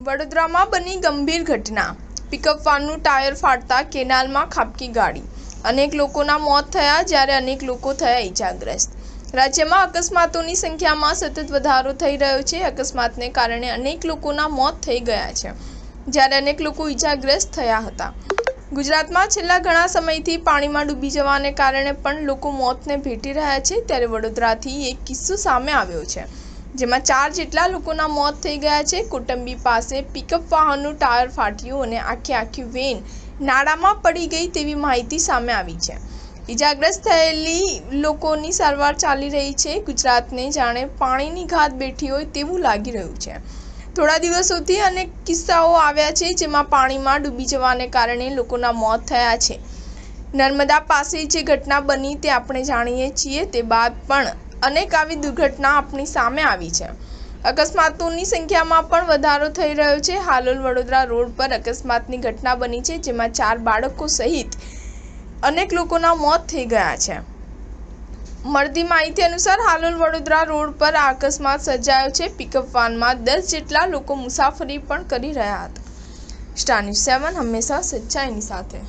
વડોદરામાં બની ગંભીર ઘટના। પિકઅપ વાનનું ટાયર ફાટતા કેનાલમાં ખાબકી ગાડી। અનેક લોકોના મોત થયા જ્યારે અનેક લોકો થયા ઈજાગ્રસ્ત। રાજ્યમાં અકસ્માતોની સંખ્યામાં સતત વધારો થઈ રહ્યો છે। અકસ્માતને કારણે અનેક લોકોના મોત થઈ ગયા છે જ્યારે અનેક લોકો ઈજાગ્રસ્ત થયા હતા। ગુજરાતમાં છેલ્લા ઘણા સમયથી પાણીમાં ડૂબી જવાને કારણે પણ લોકો મોતને ભેટી રહ્યા છે। ત્યારે વડોદરાથી એક કિસ્સો સામે આવ્યો છે જેમાં 4 જેટલા લોકોના મોત થઈ ગયા છે। કોટંબી પાસે પિકઅપ વાહનનું ટાયર ફાટ્યું અને આખી વેન નાળામાં પડી ગઈ તેવી માહિતી સામે આવી છે। ઈજાગ્રસ્ત થયેલી લોકોની સારવાર ચાલી રહી છે। ગુજરાતને જાણે પાણીની ઘાત બેઠી હોય તેવું લાગી રહ્યું છે। થોડા દિવસોથી અનેક કિસ્સાઓ આવ્યા છે જેમાં પાણીમાં ડૂબી જવાને કારણે લોકોના મોત થયા છે। નર્મદા પાસે જે ઘટના બની તે આપણે જાણીએ છીએ। તે બાદ પણ અનેક આવી દુર્ઘટના આપણી સામે આવી છે। અકસ્માતોની સંખ્યામાં પણ વધારો થઈ રહ્યો છે। હાલોલ વડોદરા રોડ પર અકસ્માતની ઘટના બની છે જેમાં 4 બાળકો સહિત અનેક લોકોના મોત થઈ ગયા છે। મળતી માહિતી અનુસાર હાલોલ વડોદરા રોડ પર આ અકસ્માત સર્જાયો છે। પિકઅપ વાનમાં 10 જેટલા લોકો મુસાફરી પણ કરી રહ્યા હતા। સ્ટાર ન્યૂઝ 7 હંમેશા સચ્ચાઈની સાથે।